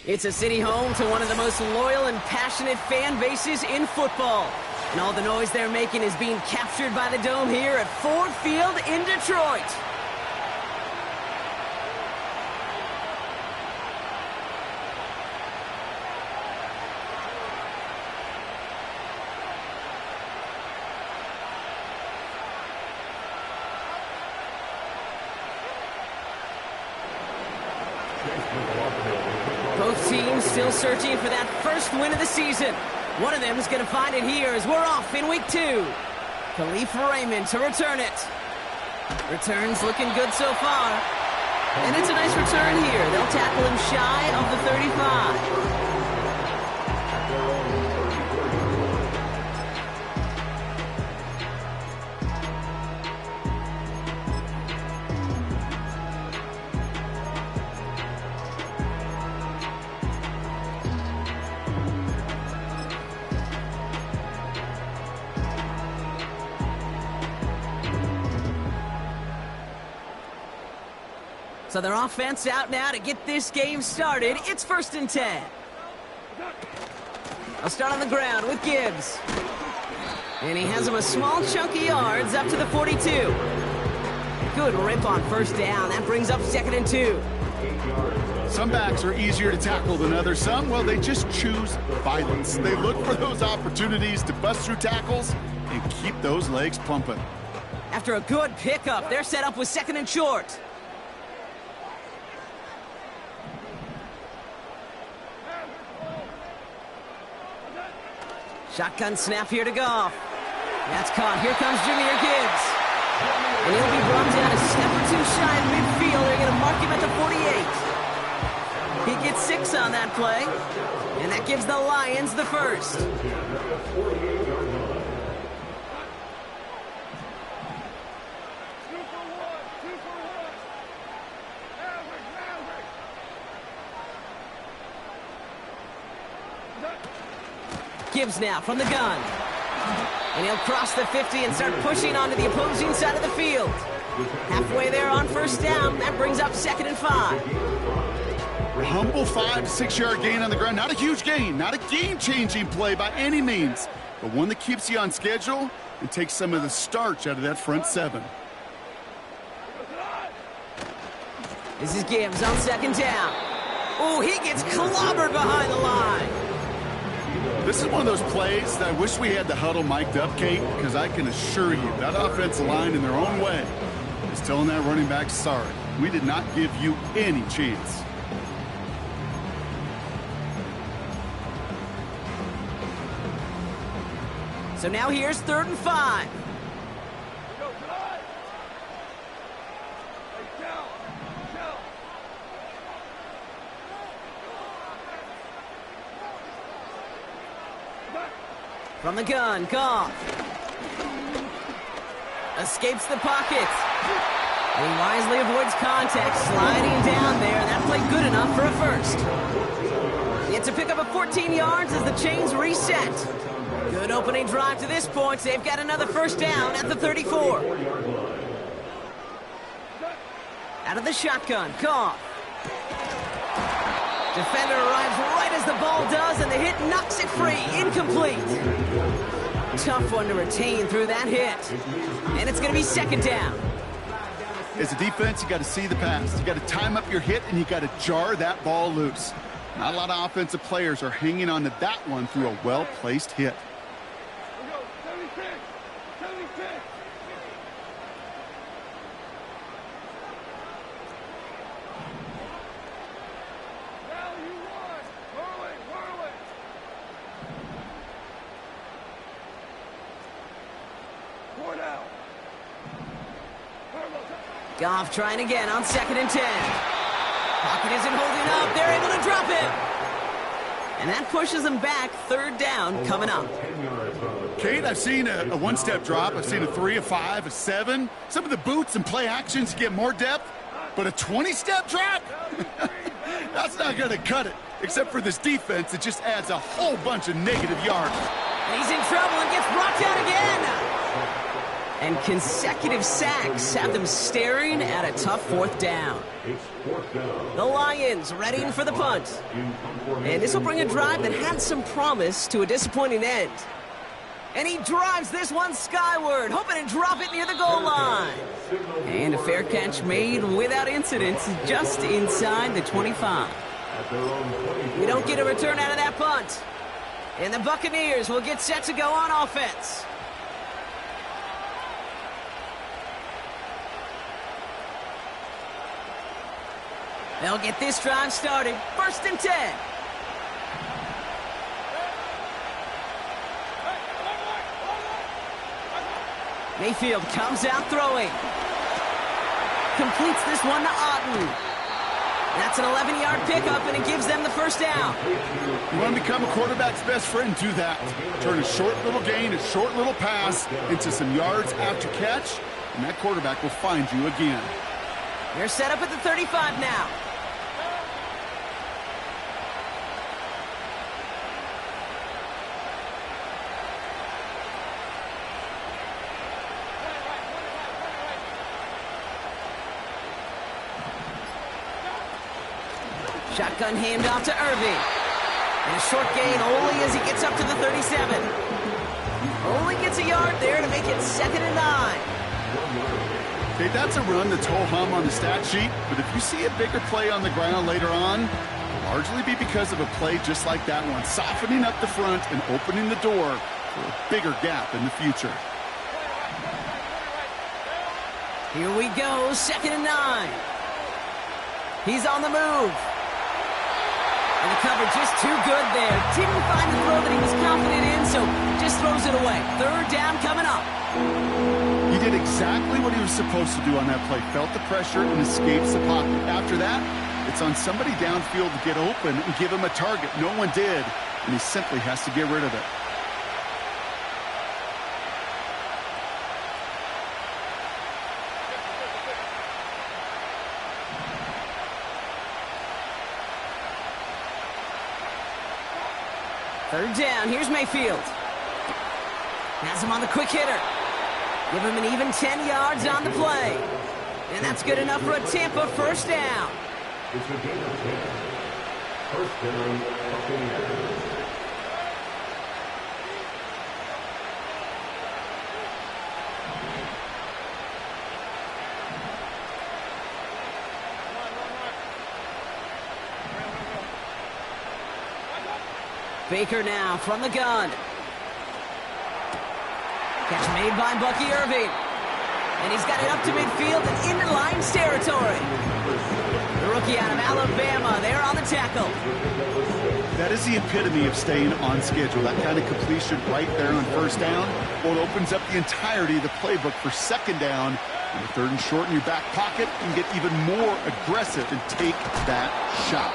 It's a city home to one of the most loyal and passionate fan bases in football. And all the noise they're making is being captured by the Dome here at Ford Field in Detroit. Both teams still searching for that first win of the season. One of them is going to find it here as we're off in week 2. Kalif Raymond to return it. Returns looking good so far. And it's a nice return here. They'll tackle him shy of the 35. So their offense out now to get this game started. It's 1st and 10. I'll start on the ground with Gibbs. And he has him a small chunk of yards up to the 42. Good rip on first down. That brings up 2nd and 2. Some backs are easier to tackle than others. Some, well, they just choose violence. They look for those opportunities to bust through tackles and keep those legs pumping. After a good pickup, they're set up with 2nd and short. Shotgun snap here to Goff. That's caught. Here comes Jahmyr Gibbs. And he'll be brought down a step or 2 shy of midfield. They're going to mark him at the 48. He gets 6 on that play. And that gives the Lions the first. Gibbs now from the gun. And he'll cross the 50 and start pushing onto the opposing side of the field. Halfway there on first down. That brings up 2nd and 5. A humble 5 to 6 yard gain on the ground. Not a huge gain. Not a game-changing play by any means. But one that keeps you on schedule and takes some of the starch out of that front 7. This is Gibbs on 2nd down. Oh, he gets clobbered behind the line. This is one of those plays that I wish we had the huddle mic'd up, Kate, because I can assure you that offensive line in their own way is telling that running back, sorry, we did not give you any chance. So now here's 3rd and 5. From the gun, Goff. Escapes the pocket. And he wisely avoids contact, sliding down there. That played good enough for a first. Yet to pick up a 14 yards as the chains reset. Good opening drive to this point. They've got another first down at the 34. Out of the shotgun, Goff. Defender arrives right as the ball does, and the hit knocks it free. Incomplete. Tough one to retain through that hit. And it's going to be 2nd down. As a defense, you got to see the pass. You got to time up your hit, and you got to jar that ball loose. Not a lot of offensive players are hanging on to that one through a well-placed hit. Goff trying again on 2nd and 10. Pocket isn't holding up. They're able to drop him. And that pushes them back. 3rd down coming up. Kate, I've seen a one-step drop. I've seen a 3, a 5, a 7. Some of the boots and play actions get more depth. But a 20-step drop? That's not going to cut it. Except for this defense, it just adds a whole bunch of negative yards. And he's in trouble and gets brought down again. And consecutive sacks have them staring at a tough fourth down. The Lions readying for the punt. And this will bring a drive that had some promise to a disappointing end. And he drives this one skyward, hoping to drop it near the goal line. And a fair catch made without incident, just inside the 25. We don't get a return out of that punt. And the Buccaneers will get set to go on offense. They'll get this drive started. 1st and 10. Mayfield comes out throwing. Completes this one to Otten. That's an 11-yard pickup, and it gives them the first down. You want to become a quarterback's best friend, do that. Turn a short little gain, a short little pass into some yards after catch, and that quarterback will find you again. They're set up at the 35 now. Shotgun handoff to Irving. And a short gain only as he gets up to the 37. Only gets a yard there to make it 2nd and 9. Okay, that's a run that's ho-hum on the stat sheet, but if you see a bigger play on the ground later on, it'll largely be because of a play just like that one, softening up the front and opening the door for a bigger gap in the future. Here we go, 2nd and 9. He's on the move. And the coverage just too good there. Didn't find the throw that he was confident in, so just throws it away. 3rd down coming up. He did exactly what he was supposed to do on that play. Felt the pressure and escapes the pocket. After that, it's on somebody downfield to get open and give him a target. No one did, and he simply has to get rid of it. Third down, here's Mayfield. Has him on the quick hitter. Give him an even 10 yards on the play. And that's good enough for a Tampa first down. It's a game of 10. First down, Buccaneers. Baker now from the gun. Catch made by Bucky Irving. And he's got it up to midfield and into Lions territory. The rookie out of Alabama there on the tackle. That is the epitome of staying on schedule. That kind of completion right there on first down. Well, it opens up the entirety of the playbook for 2nd down. And the 3rd and short in your back pocket and get even more aggressive and take that shot.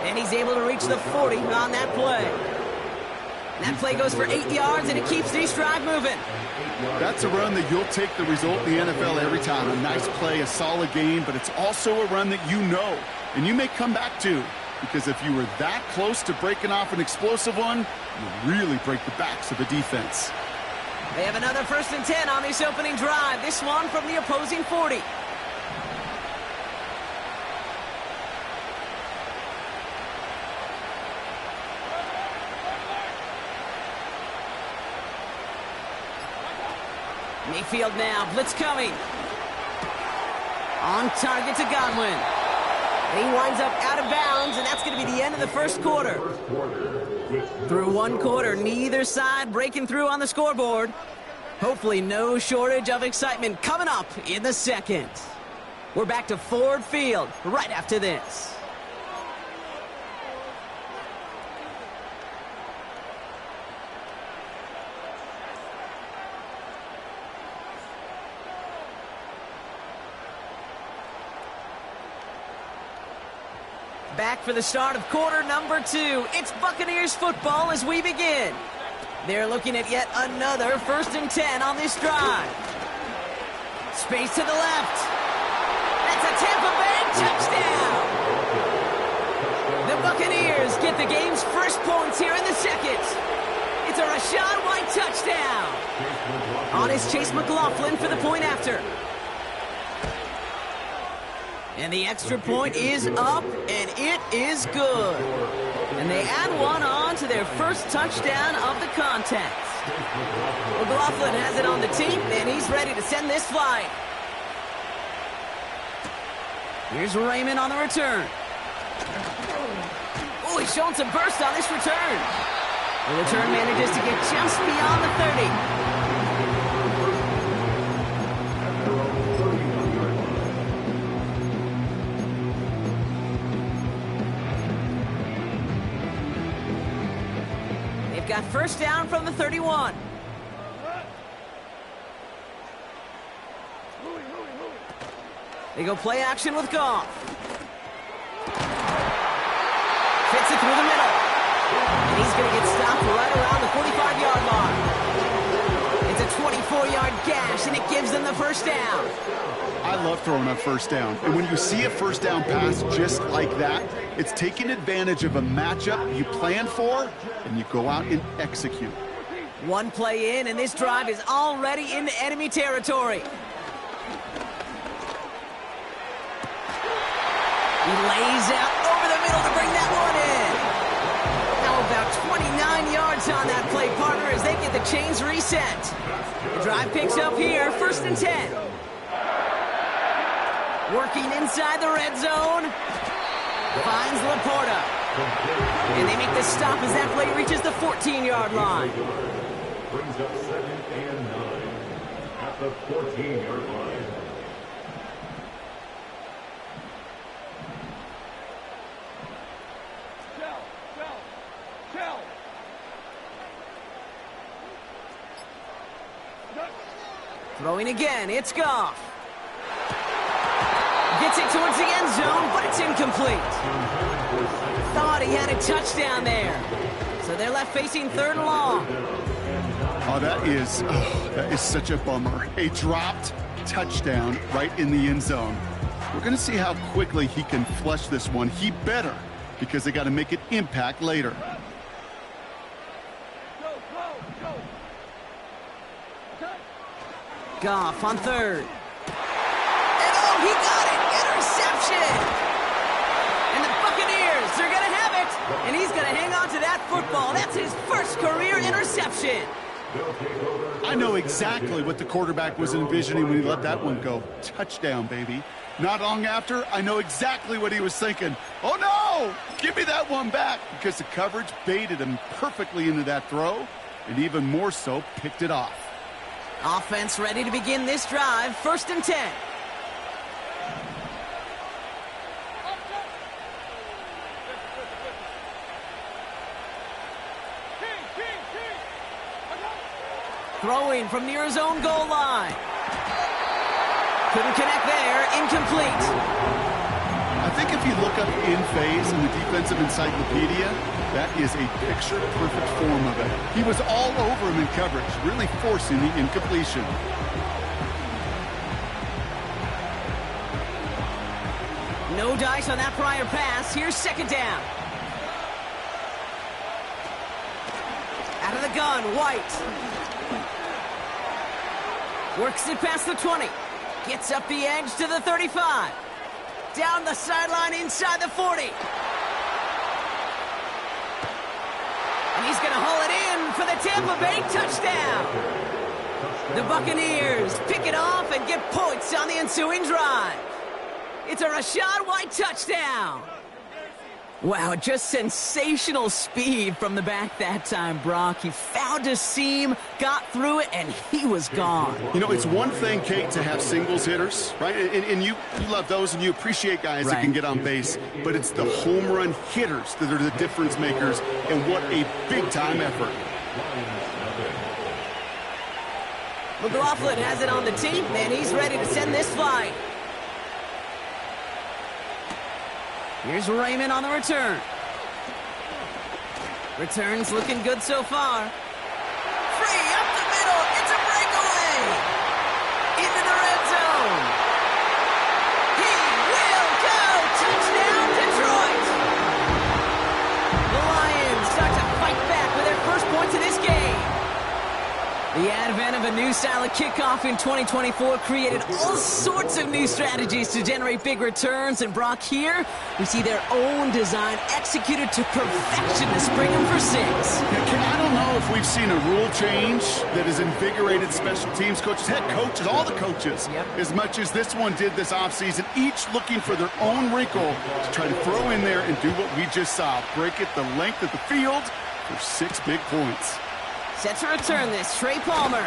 And he's able to reach the 40 on that play. And that play goes for 8 yards, and it keeps this drive moving. That's a run that you'll take the result in the NFL every time. A nice play, a solid game, but it's also a run that you know, and you may come back to, because if you were that close to breaking off an explosive one, you really break the backs of the defense. They have another 1st and 10 on this opening drive, this one from the opposing 40. Mayfield now, blitz coming. On target to Godwin. And he winds up out of bounds, and that's going to be the end of the first quarter. Through one quarter, neither side breaking through on the scoreboard. Hopefully no shortage of excitement coming up in the second. We're back to Ford Field right after this. Back for the start of quarter number 2. It's Buccaneers football as we begin. They're looking at yet another 1st and 10 on this drive. Space to the left. That's a Tampa Bay touchdown. The Buccaneers get the game's first points here in the second. It's a Rachaad White touchdown. On is Chase McLaughlin for the point after. And the extra point is up, and it is good. And they add one on to their first touchdown of the contest. McLaughlin has it on the team, and he's ready to send this flying. Here's Raymond on the return. Oh, he's showing some burst on this return. The return manages to get just beyond the 30. Got first down from the 31. They go play action with Goff. Fits it through the middle. And he's going to get stopped right around the 45-yard line. It's a 24-yard gash, and it gives them the first down. I love throwing on first down. And when you see a first down pass just like that, it's taking advantage of a matchup you plan for, and you go out and execute. One play in, and this drive is already into enemy territory. He lays out over the middle to bring that one in. How about 29 yards on that play, partner, as they get the chains reset. The drive picks up here, 1st and 10. Working inside the red zone. Finds Laporta. And they make the stop as that play reaches the 14-yard line. Brings up 2nd and 9 at the 14-yard line. Throwing again, it's Goff. Gets it towards the end zone, but it's incomplete. Thought he had a touchdown there. So they're left facing 3rd and long. Oh, that is such a bummer. A dropped touchdown right in the end zone. We're going to see how quickly he can flush this one. He better, because they got to make it impact later. Goff on 3rd. And oh, he got it! Interception! And the Buccaneers, they're going to have it! And he's going to hang on to that football. That's his first career interception. I know exactly what the quarterback was envisioning when he let that one go. Touchdown, baby. Not long after, I know exactly what he was thinking. Oh, no! Give me that one back! Because the coverage baited him perfectly into that throw, and even more so, picked it off. Offense ready to begin this drive, 1st and 10. Throwing from near his own goal line. Couldn't connect there, incomplete. I think if you look up in phase in the defensive encyclopedia, that is a picture-perfect form of it. He was all over him in coverage, really forcing the incompletion. No dice on that prior pass. Here's 2nd down. Out of the gun, White. Works it past the 20. Gets up the edge to the 35. Down the sideline inside the 40. And he's going to haul it in for the Tampa Bay touchdown. The Buccaneers pick it off and get points on the ensuing drive. It's a Rachaad White touchdown. Wow, just sensational speed from the back that time, Brock. He found a seam, got through it, and he was gone. You know, it's one thing, Kate, to have singles hitters, right? And you love those, and you appreciate guys that can get on base. But it's the home run hitters that are the difference makers, and what a big-time effort. McLaughlin has it on the team, and he's ready to send this flying. Here's Raymond on the return. Returns looking good so far. Free up the middle. It's a breakaway. Into the red zone. He will go. Touchdown, Detroit. The Lions start to fight back with their first points of this game. The advent of a new style of kickoff in 2024 created all sorts of new strategies to generate big returns. And Brock, here, we see their own design executed to perfection to spring them for 6. I don't know if we've seen a rule change that has invigorated special teams coaches, head coaches, all the coaches, as much as this one did this offseason, each looking for their own wrinkle to try to throw in there and do what we just saw, break it the length of the field for 6 big points. Set to return this, Trey Palmer.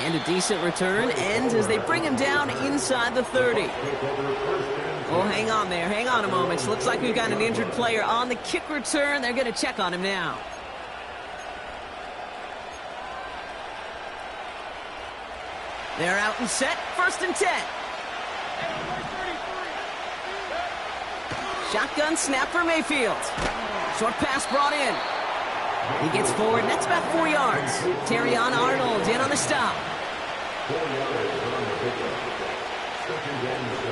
And a decent return ends as they bring him down inside the 30. Oh, hang on there. Hang on a moment. Looks like we've got an injured player on the kick return. They're going to check on him now. They're out and set. 1st and 10. Shotgun snap for Mayfield. Short pass brought in. He gets forward, and that's about 4 yards. Terrion Arnold in on the stop. 4 yards on the pickup. 2nd and 6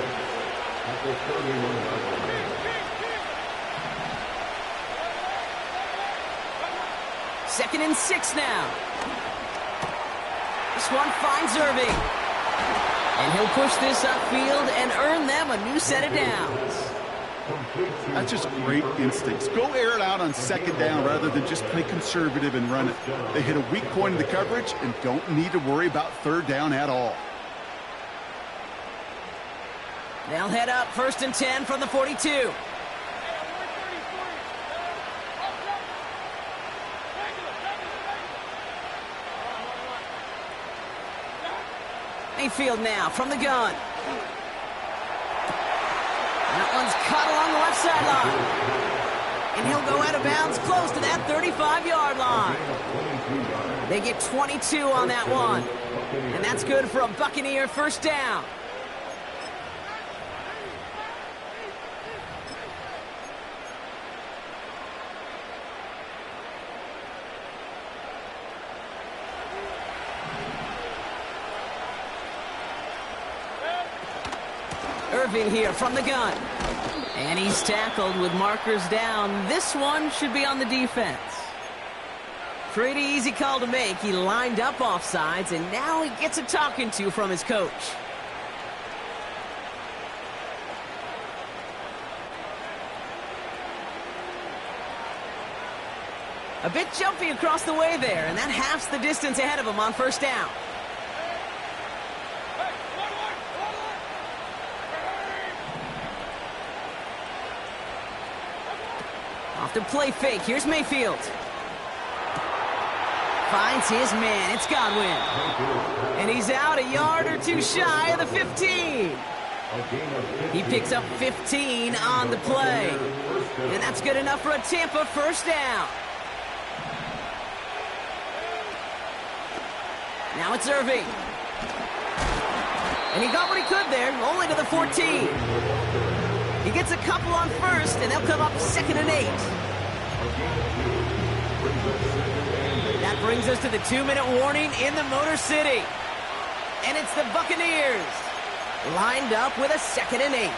at the 31-yard line. 2nd and 6 now. This one finds Irving. And he'll push this upfield and earn them a new set of downs. That's just great instincts. Go air it out on 2nd down rather than just play conservative and run it. They hit a weak point in the coverage and don't need to worry about 3rd down at all. They'll head up 1st and 10 from the 42. Mayfield now from the gun. That one's caught along the left sideline. And he'll go out of bounds close to that 35-yard line. They get 22 on that one. And that's good for a Buccaneer 1st down. Irving here from the gun. And he's tackled with markers down. This one should be on the defense. Pretty easy call to make. He lined up offsides, and now he gets a talking to from his coach. A bit jumpy across the way there, and that halves the distance ahead of him on 1st down. Off the play fake. Here's Mayfield. Finds his man. It's Godwin. And he's out a yard or 2 shy of the 15. He picks up 15 on the play. And that's good enough for a Tampa 1st down. Now it's Irving. And he got what he could there, only to the 14. He gets a couple on 1st, and they'll come up 2nd and 8. That brings us to the 2-minute warning in the Motor City. And it's the Buccaneers lined up with a 2nd and 8.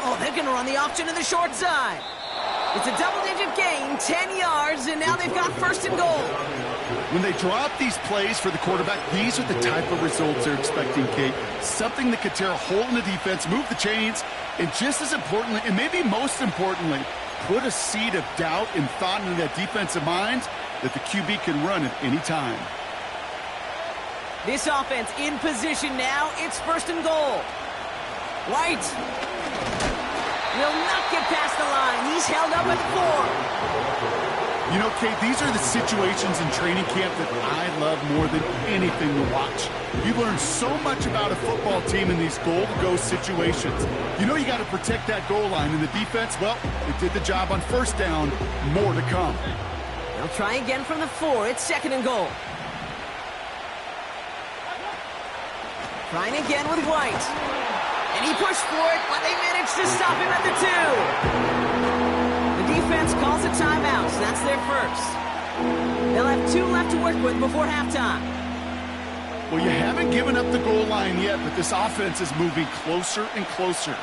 Oh, they're going to run the option to the short side. It's a double-digit gain, 10 yards, and now they've got 1st and goal. When they drop these plays for the quarterback, these are the type of results they're expecting, Kate. Something that could tear a hole in the defense, move the chains, and just as importantly, and maybe most importantly, put a seed of doubt and thought into that defensive mind that the QB can run at any time. This offense in position now. It's 1st and goal. White will not get past the line. He's held up at the 4. You know, Kate, these are the situations in training camp that I love more than anything to watch. You learn so much about a football team in these goal-to-go situations. You know you got to protect that goal line, and the defense, well, it did the job on 1st down. More to come. They'll try again from the 4. It's 2nd and goal. Trying again with White. And he pushed for it, but they managed to stop him at the 2. The defense calls a timeout, so that's their 1st. They'll have 2 left to work with before halftime. Well, you haven't given up the goal line yet, but this offense is moving closer and closer.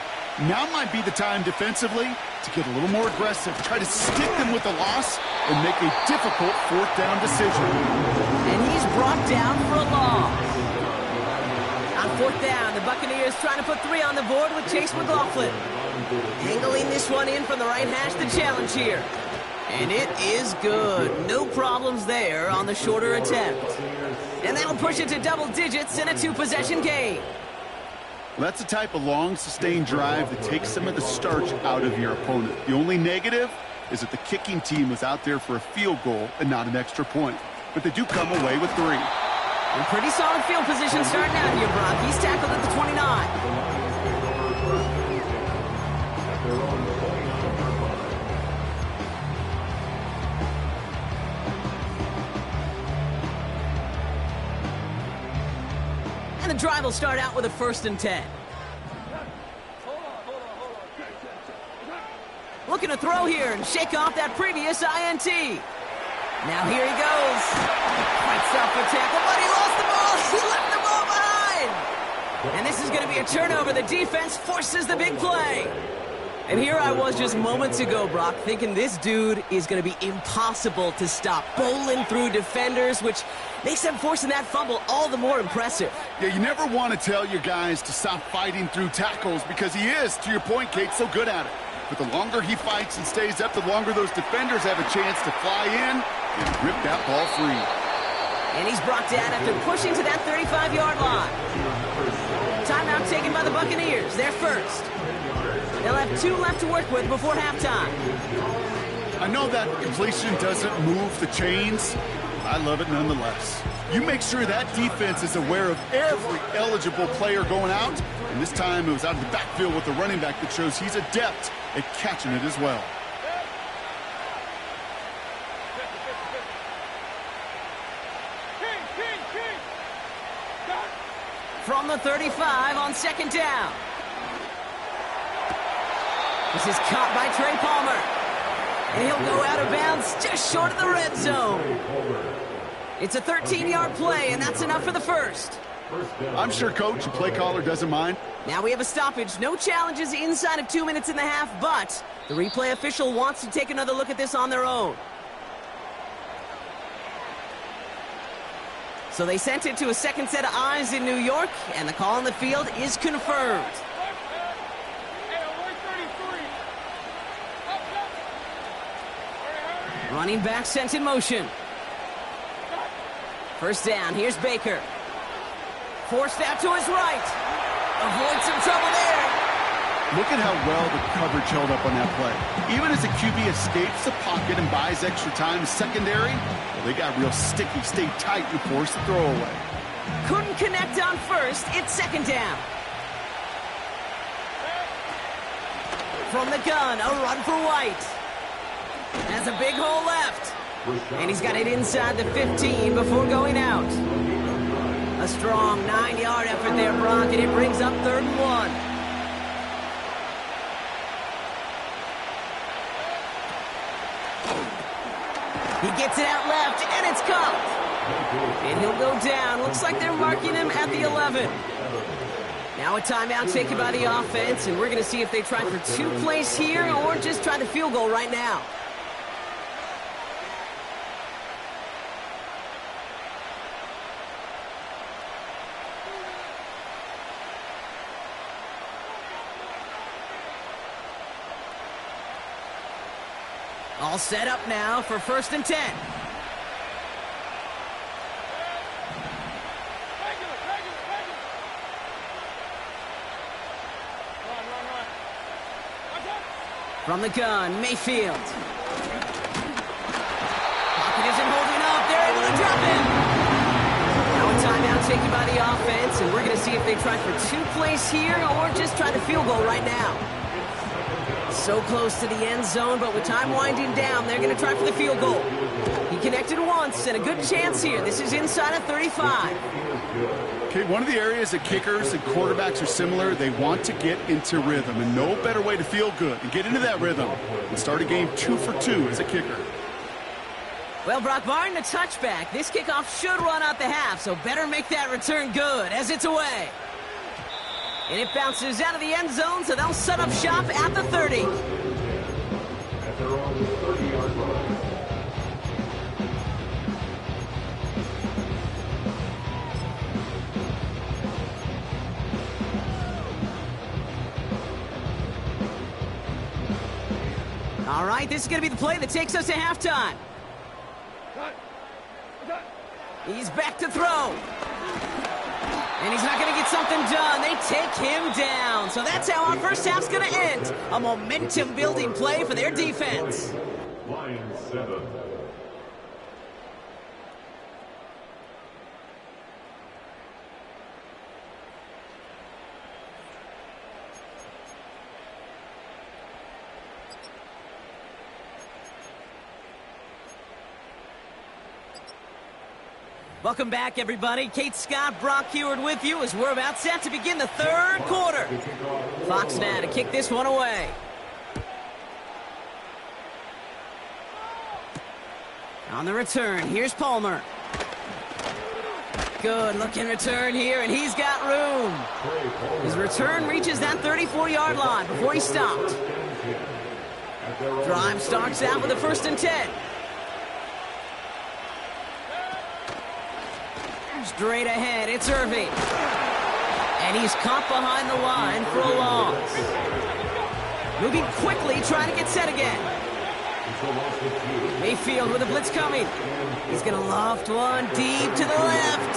Now might be the time defensively to get a little more aggressive, try to stick them with the loss, and make a difficult fourth down decision. And he's brought down for a loss. On fourth down, the Buccaneers trying to put 3 on the board with Chase McLaughlin. Angling this one in from the right hash, the challenge here. And it is good. No problems there on the shorter attempt. And that'll push it to double digits in a 2-possession game. Well, that's the type of long, sustained drive that takes some of the starch out of your opponent. The only negative is that the kicking team was out there for a field goal and not an extra point. But they do come away with 3. And pretty solid field position starting out here, Brock. He's tackled at the 29. And the drive will start out with a 1st and 10. Looking to throw here and shake off that previous INT. Now here he goes. Fights out for tackle, but he lost the ball. He left the ball behind. And this is going to be a turnover. The defense forces the big play. And here I was just moments ago, Brock, thinking this dude is going to be impossible to stop. Bowling through defenders, which makes them forcing that fumble all the more impressive. Yeah, you never want to tell your guys to stop fighting through tackles because he is, to your point, Kate, so good at it. But the longer he fights and stays up, the longer those defenders have a chance to fly in and rip that ball free. And he's brought down after pushing to that 35-yard line. Timeout taken by the Buccaneers. They're first. They'll have 2 left to work with before halftime. I know that completion doesn't move the chains. I love it nonetheless. You make sure that defense is aware of every eligible player going out. And this time it was out of the backfield with the running back that shows he's adept at catching it as well. From the 35 on 2nd down. This is caught by Trey Palmer. And he'll go out of bounds just short of the red zone. It's a 13-yard play, and that's enough for the 1st. I'm sure coach and play caller doesn't mind. Now we have a stoppage. No challenges inside of 2 minutes and a half, but the replay official wants to take another look at this on their own. So they sent it to a second set of eyes in New York, and the call on the field is confirmed. Running back sent in motion. 1st down, here's Baker. Forced out to his right. Avoid some trouble there. Look at how well the coverage held up on that play. Even as the QB escapes the pocket and buys extra time secondary, well, they got real sticky, stayed tight, and forced the throwaway. Couldn't connect on 1st. It's 2nd down. From the gun, a run for White. Has a big hole left. And he's got it inside the 15 before going out. A strong 9-yard effort there, Brock, and it brings up 3rd and 1. He gets it out left, and it's caught. And he'll go down. Looks like they're marking him at the 11. Now a timeout taken by the offense, and we're going to see if they try for 2 plays here or just try the field goal right now. All set up now for 1st and 10. From the gun, Mayfield. Pocket isn't holding up. They're able to drop him. Now a timeout taken by the offense, and we're going to see if they try for 2 plays here or just try the field goal right now. So close to the end zone, but with time winding down, they're going to try for the field goal. He connected once, and a good chance here. This is inside of 35. Okay, one of the areas that kickers and quarterbacks are similar, they want to get into rhythm, and no better way to feel good and get into that rhythm than start a game 2 for 2 as a kicker. Well, Brock, barring the touchback, this kickoff should run out the half, so better make that return good as it's away. And it bounces out of the end zone, so they'll set up shop at the 30. At their own 30-yard line. All right, this is going to be the play that takes us to halftime. He's back to throw. And he's not going to get something done. They take him down. So that's how our first half's going to end. A momentum-building play for their defense. Lions 7. Welcome back, everybody. Kate Scott, Brock Huard with you as we're about set to begin the third quarter. Fox now to kick this one away. On the return, here's Palmer. Good looking return here, and he's got room. His return reaches that 34-yard line before he stopped. Drive starts out with a 1st and 10. Straight ahead, it's Irving. And he's caught behind the line for a loss. Moving quickly, trying to get set again. Mayfield with a blitz coming. He's going to loft one deep to the left.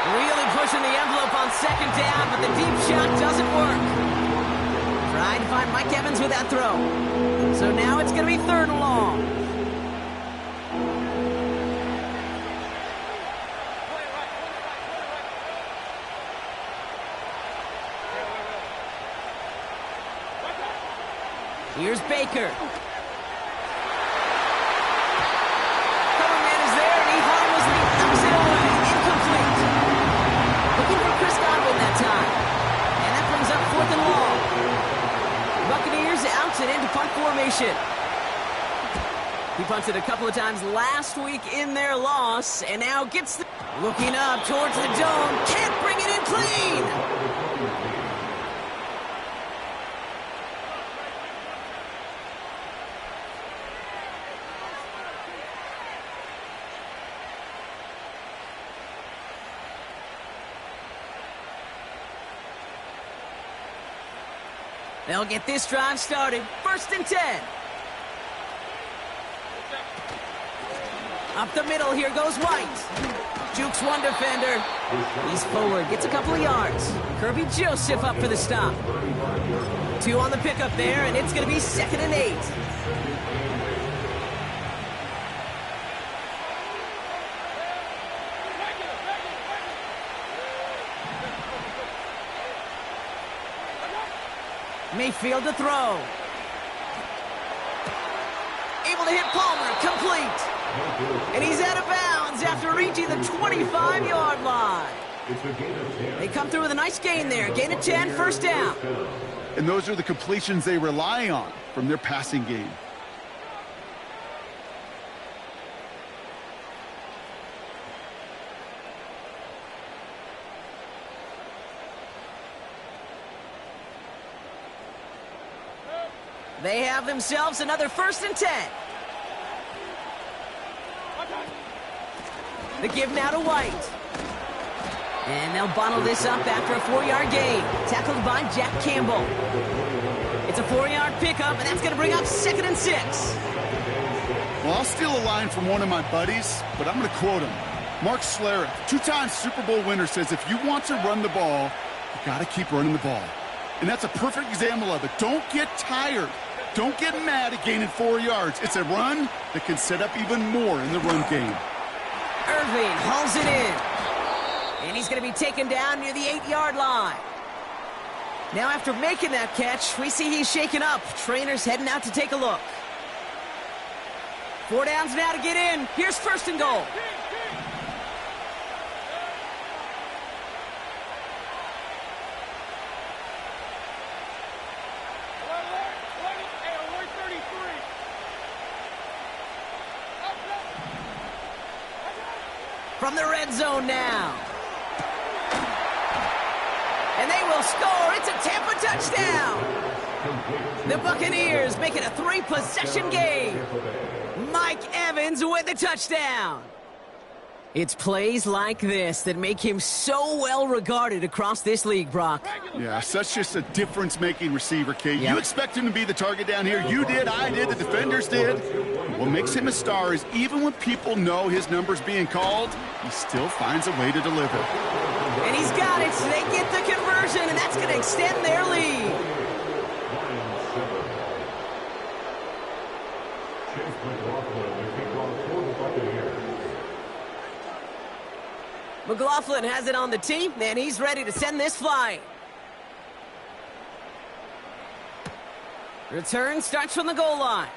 Really pushing the envelope on 2nd down, but the deep shot doesn't work. Trying to find Mike Evans with that throw. So now it's going to be 3rd and long. Here's Baker. Coverman is there, and he harmlessly throws it away. Incomplete. Looking for Chris Godwin that time. And that brings up 4th and long. Buccaneers outs it into punt formation. He punted a couple of times last week in their loss, and now gets the... Looking up towards the dome. Can't bring it in clean. They'll get this drive started. 1st and 10. Up the middle, here goes White. Jukes one defender. He's forward, gets a couple of yards. Kirby Joseph up for the stop. 2 on the pickup there, and it's going to be 2nd and 8. Mayfield to throw. Able to hit Palmer, complete. And he's out of bounds after reaching the 25-yard line. They come through with a nice gain there. Gain of 10, 1st down. And those are the completions they rely on from their passing game. They have themselves another 1st and 10. The give now to White. And they'll bottle this up after a 4-yard gain. Tackled by Jack Campbell. It's a 4-yard pickup, and that's going to bring up 2nd and 6. Well, I'll steal a line from one of my buddies, but I'm going to quote him. Mark Schlereth, 2-time Super Bowl winner, says if you want to run the ball, you got to keep running the ball. And that's a perfect example of it. Don't get tired. Don't get mad at gaining 4 yards. It's a run that can set up even more in the run game. Irving hauls it in. And he's going to be taken down near the 8-yard line. Now after making that catch, we see he's shaken up. Trainer's heading out to take a look. 4 downs now to get in. Here's 1st and goal. From the red zone now. And they will score. It's a Tampa touchdown. The Buccaneers make it a 3-possession game. Mike Evans with the touchdown. It's plays like this that make him so well regarded across this league, Brock. Yeah, such just a difference-making receiver, Kate. Yep. You expect him to be the target down here. You did, I did, the defenders did. What makes him a star is even when people know his number's being called, he still finds a way to deliver. And he's got it, so they get the conversion, and that's going to extend their lead. Chase McLaughlin, the kickoff for the Buccaneers. McLaughlin has it on the tee, and he's ready to send this flying. Return starts from the goal line.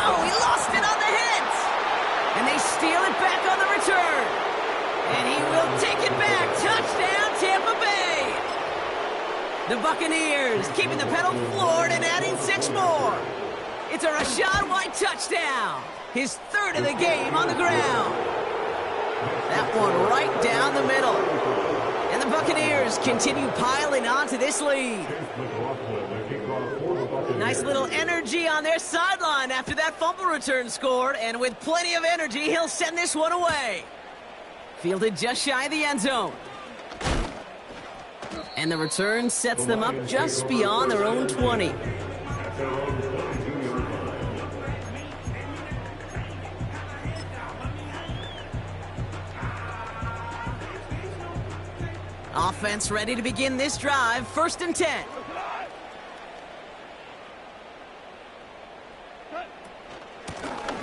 Oh, he lost it on the hit! And they steal it back on the return. And he will take it back. Touchdown, Tampa Bay! The Buccaneers keeping the pedal floored and adding 6 more. It's a Rachaad White touchdown. His 3rd of the game on the ground. That one right down the middle. And the Buccaneers continue piling onto this lead. Nice little energy on their sideline after that fumble return scored. And with plenty of energy, he'll send this one away. Fielded just shy of the end zone. And the return sets them up just beyond their own 20. Offense ready to begin this drive. 1st and 10.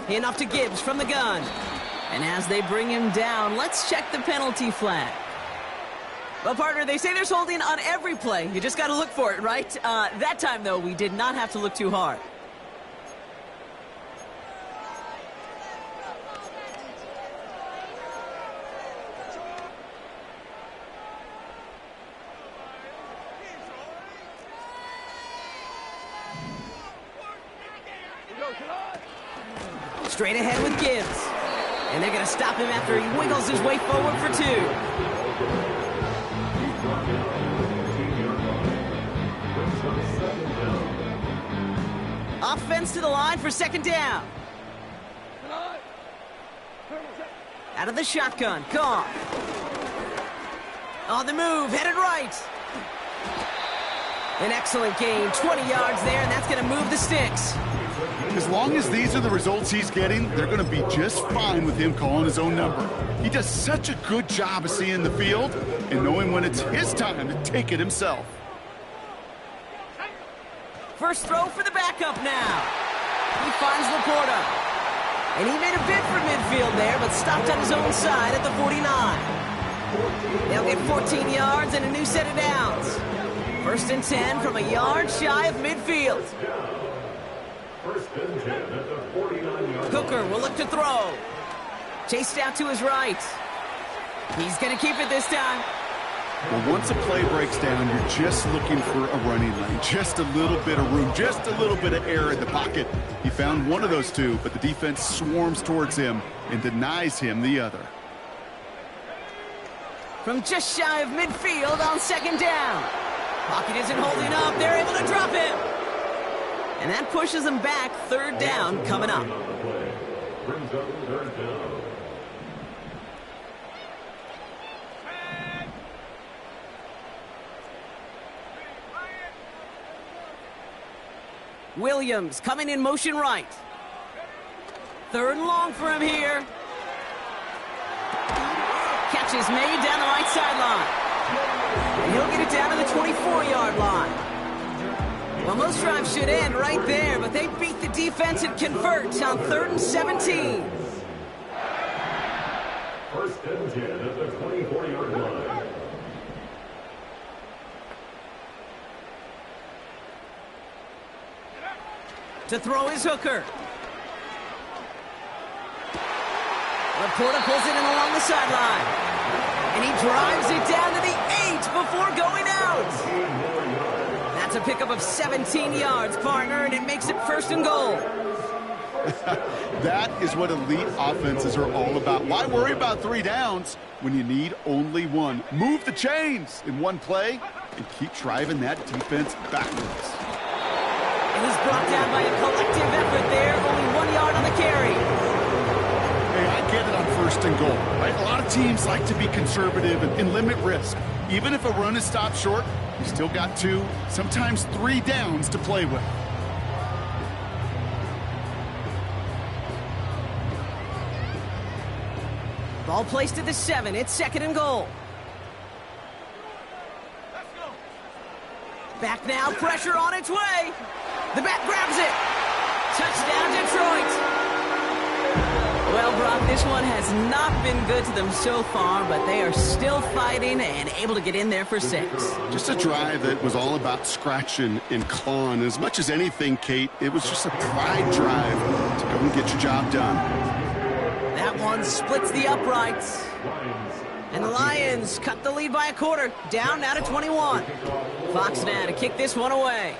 Hand off to Gibbs from the gun. And as they bring him down, let's check the penalty flag. Well, partner, they say there's holding on every play. You just got to look for it, right? That time, though, we did not have to look too hard. Straight ahead with Gibbs. And they're going to stop him after he wiggles his way forward for 2. Offense to the line for 2nd down. Out of the shotgun. Goff. On the move. Headed right. An excellent gain. 20 yards there, and that's going to move the sticks. As long as these are the results he's getting, they're going to be just fine with him calling his own number. He does such a good job of seeing the field and knowing when it's his time to take it himself. First throw for the backup now. He finds Laporta. And he made a bid for midfield there, but stopped on his own side at the 49. They'll get 14 yards and a new set of downs. 1st and 10 from a yard shy of midfield. Hooker will look to throw. Chased out to his right. He's going to keep it this time. Well, once a play breaks down, you're just looking for a running lane. Just a little bit of room, just a little bit of air in the pocket. He found one of those 2, but the defense swarms towards him and denies him the other. From just shy of midfield on 2nd down. Pocket isn't holding up. They're able to drop him. And that pushes them back. 3rd down coming up. Williams coming in motion right. 3rd and long for him here. Catch is made down the right sideline. And he'll get it down to the 24-yard line. Well, most drives should end right there, but they beat the defense and convert on 3rd and 17. 1st and 10 at the 24-yard line. To throw is Hooker. Laporta pulls it in along the sideline. And he drives it down to the 8 before going out. That's a pickup of 17 yards, partner, and it makes it 1st and goal. That is what elite offenses are all about. Why worry about 3 downs when you need only 1? Move the chains in one play and keep driving that defense backwards. And he's brought down by a collective effort there. Only 1 yard on the carry. Hey, I get it on 1st and goal, right? A lot of teams like to be conservative and limit risk. Even if a run is stopped short, you still got 2, sometimes 3 downs to play with. Ball placed at the 7. It's 2nd and goal. Back now, pressure on its way. The back grabs it. Touchdown, Detroit. Well, Brock, this one has not been good to them so far, but they are still fighting and able to get in there for 6. Just a drive that was all about scratching and clawing. As much as anything, Kate, it was just a pride drive to go and get your job done. That one splits the uprights. And the Lions cut the lead by a quarter. Down now to 21. Fox now to kick this one away.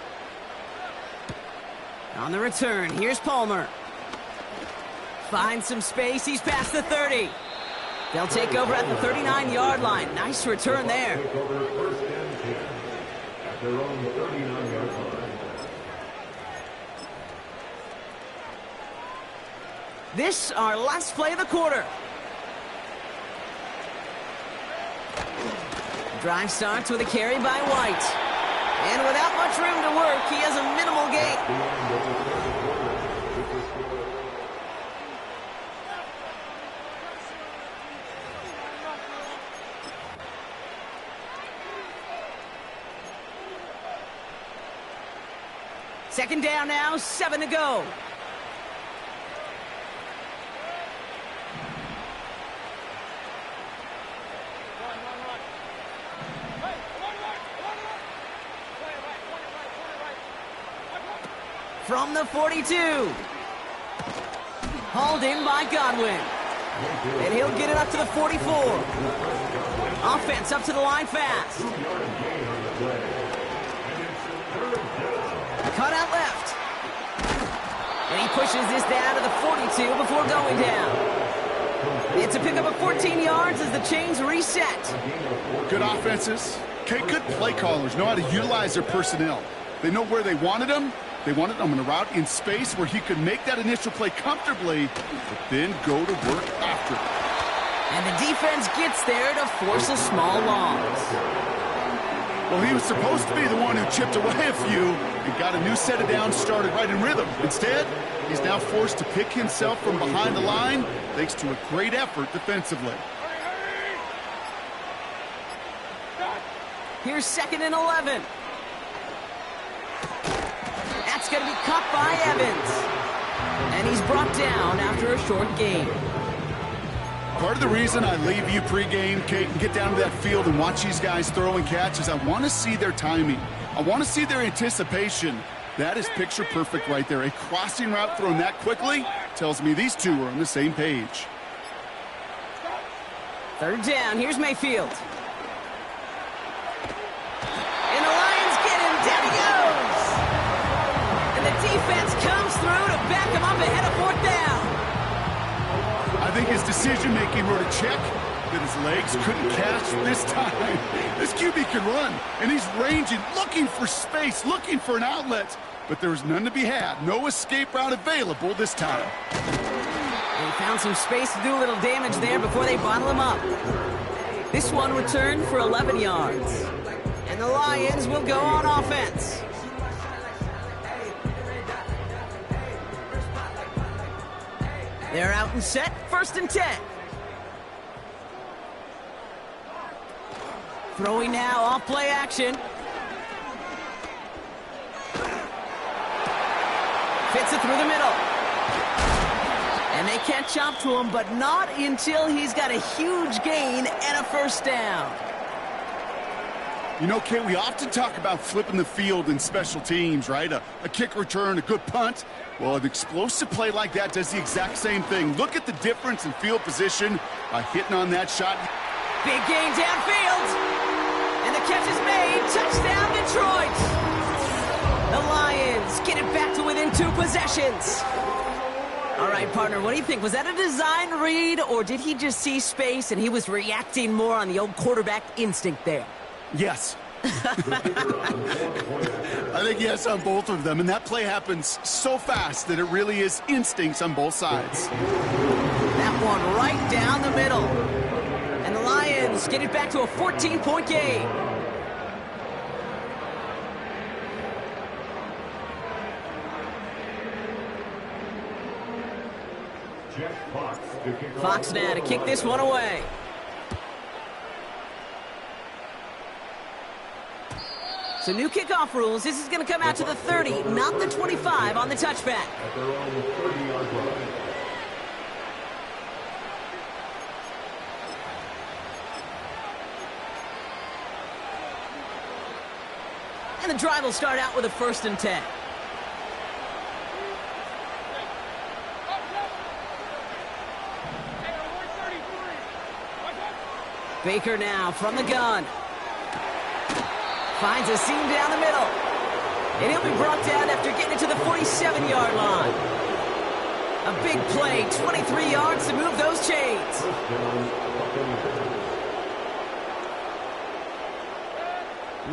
On the return, here's Palmer. Finds some space. He's past the 30. They'll take over at the 39-yard line. Nice return there. This, our last play of the quarter. Drive starts with a carry by White. And without much room to work, he has a minimal gain. Second down now, 7 to go. From the 42. Hauled in by Godwin. And he'll get it up to the 44. Offense up to the line fast. Cut out left. And he pushes this down to the 42 before going down. It's a pickup of 14 yards as the chains reset. Good offenses. Okay, good play callers know how to utilize their personnel. They know where they wanted them. They wanted him in a route in space where he could make that initial play comfortably, but then go to work after. And the defense gets there to force a small loss. Well, he was supposed to be the one who chipped away a few and got a new set of downs started right in rhythm. Instead, he's now forced to pick himself from behind the line thanks to a great effort defensively. Here's 2nd and 11. That's going to be caught by Evans. And he's brought down after a short gain. Part of the reason I leave you pregame, Kate, and get down to that field and watch these guys throw and catch is I want to see their timing. I want to see their anticipation. That is picture perfect right there. A crossing route thrown that quickly tells me these two are on the same page. Third down. Here's Mayfield. And the Lions get him. Down he goes. And the defense comes through to back him up ahead of 4th down. I think his decision-making wrote a check that his legs couldn't catch this time. This QB can run, and he's ranging, looking for space, looking for an outlet. But there's none to be had. No escape route available this time. And he found some space to do a little damage there before they bottle him up. This one returned for 11 yards. And the Lions will go on offense. They're out and set, 1st and 10. Throwing now, off play action. Fits it through the middle. And they can't chop to him, but not until he's got a huge gain and a 1st down. You know, Kate, we often talk about flipping the field in special teams, right? A kick return, a good punt. Well, an explosive play like that does the exact same thing. Look at the difference in field position by hitting on that shot. Big gain downfield. And the catch is made. Touchdown, Detroit. The Lions get it back to within 2 possessions. All right, partner, what do you think? Was that a design read, or did he just see space and he was reacting more on the old quarterback instinct there? Yes. I think yes on both of them, and that play happens so fast that it really is instincts on both sides. That one right down the middle. And the Lions get it back to a 14-point game. Fox now to kick this one away. So new kickoff rules. This is going to come out to the 30, not the 25 on the touchback. At their own 30-yard line. And the drive will start out with a 1st and 10. Baker now from the gun. Finds a seam down the middle. And he'll be brought down after getting it to the 47-yard line. A big play, 23 yards to move those chains.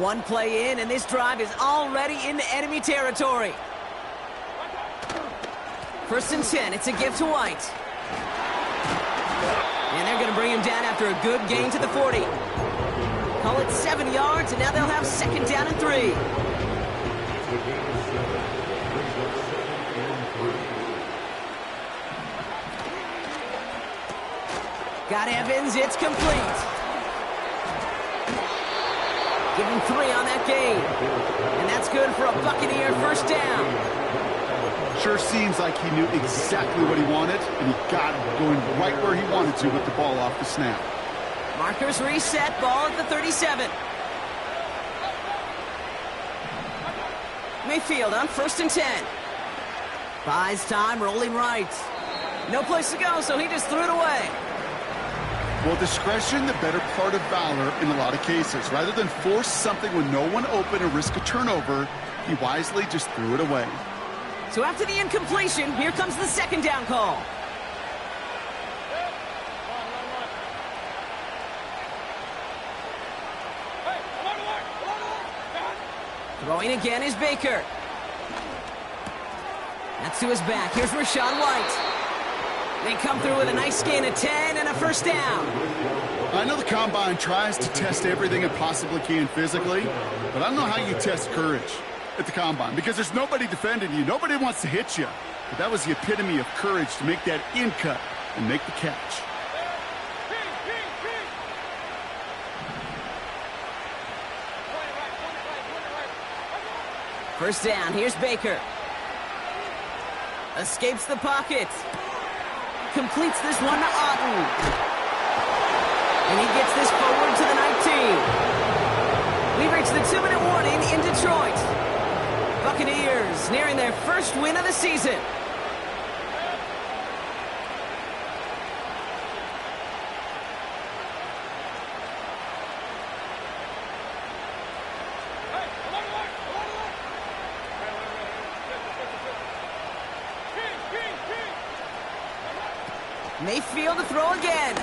One play in, and this drive is already into enemy territory. 1st and 10, it's a give to White. And they're going to bring him down after a good gain to the 40. Call it 7 yards, and now they'll have 2nd down and 3. Got Evans, it's complete. Give him 3 on that game. And that's good for a Buccaneer 1st down. Sure seems like he knew exactly what he wanted, and he got it going right where he wanted to with the ball off the snap. Markers reset, ball at the 37. Mayfield on 1st and 10. Buys time, rolling right. No place to go, so he just threw it away. Well, discretion, the better part of valor in a lot of cases. Rather than force something with no one open and risk a turnover, he wisely just threw it away. So after the incompletion, here comes the 2nd down call. Throwing again is Baker. That's to his back. Here's Rachaad White. They come through with a nice gain of 10 and a 1st down. I know the Combine tries to test everything it possibly can physically, but I don't know how you test courage at the Combine, because there's nobody defending you. Nobody wants to hit you. But that was the epitome of courage to make that in cut and make the catch. First down, here's Baker. Escapes the pocket. Completes this one to Otton. And he gets this forward to the 19. We've reached the 2-minute warning in Detroit. Buccaneers nearing their 1st win of the season. Mayfield to throw again.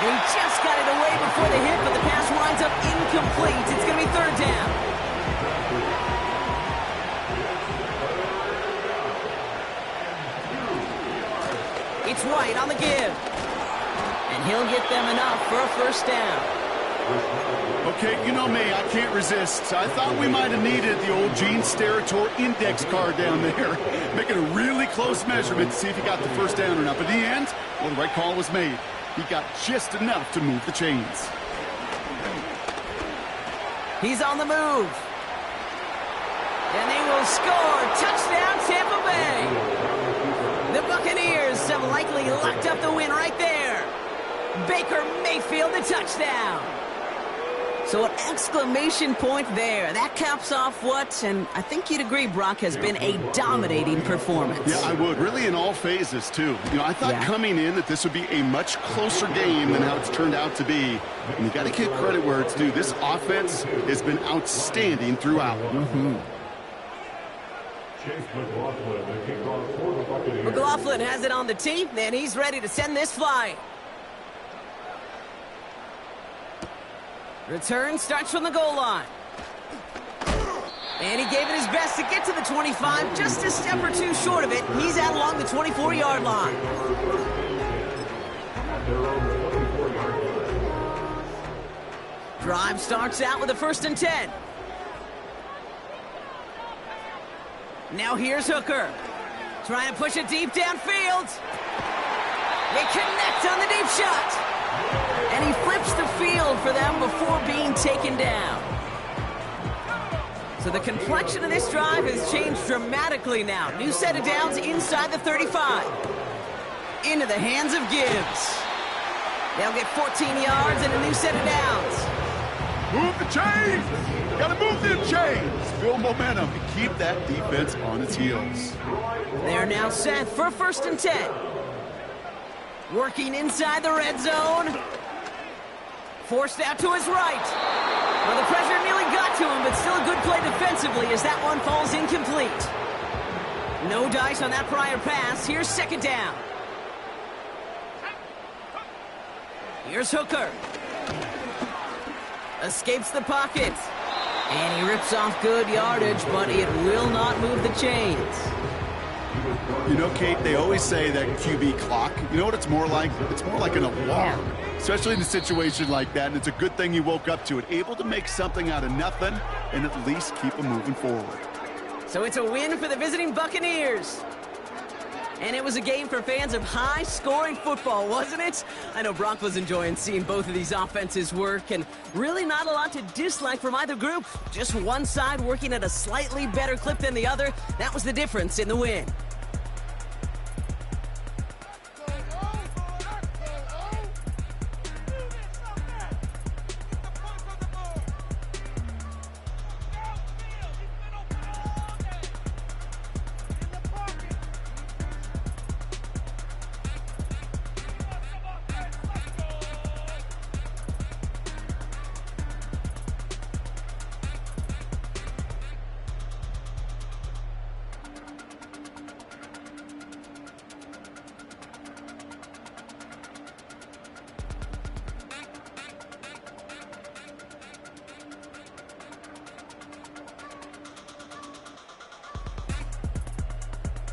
And he just got it away before the hit, but the pass winds up incomplete. It's going to be 3rd down. It's White on the give. And he'll get them enough for a 1st down. Okay, you know me, I can't resist. I thought we might have needed the old Gene Steratore index card down there, making a really close measurement to see if he got the 1st down or not. But in the end, well, the right call was made. He got just enough to move the chains. He's on the move. And they will score. Touchdown, Tampa Bay. The Buccaneers have likely locked up the win right there. Baker Mayfield, the touchdown. So an exclamation point there. That caps off what, and I think you'd agree, Brock, has been a dominating performance. Yeah, I would. Really in all phases, too. You know, I thought coming in that this would be a much closer game than how it's turned out to be. And you got to give credit where it's due. This offense has been outstanding throughout. Chase McLaughlin, the kickoff for the Buccaneers. McLaughlin has it on the tee, and he's ready to send this flying. Return starts from the goal line. And he gave it his best to get to the 25, just a step or two short of it. He's out along the 24-yard line. They're on the 24-yard line. Drive starts out with a 1st and 10. Now here's Hooker. Trying to push it deep downfield. They connect on the deep shot. And he flips the field for them before being taken down. So the complexion of this drive has changed dramatically now. New set of downs inside the 35. Into the hands of Gibbs. They'll get 14 yards and a new set of downs. Move the chains! Gotta move them chains! Build momentum and keep that defense on its heels. They're now set for 1st and 10. Working inside the red zone. Forced out to his right. Well, the pressure nearly got to him, but still a good play defensively as that one falls incomplete. No dice on that prior pass. Here's 2nd down. Here's Hooker. Escapes the pocket. And he rips off good yardage, but it will not move the chains. You know, Kate, they always say that QB clock, you know what it's more like? It's more like an alarm, especially in a situation like that, and it's a good thing you woke up to it, able to make something out of nothing and at least keep them moving forward. So it's a win for the visiting Buccaneers. And it was a game for fans of high-scoring football, wasn't it? I know Brock was enjoying seeing both of these offenses work, and really not a lot to dislike from either group. Just one side working at a slightly better clip than the other. That was the difference in the win.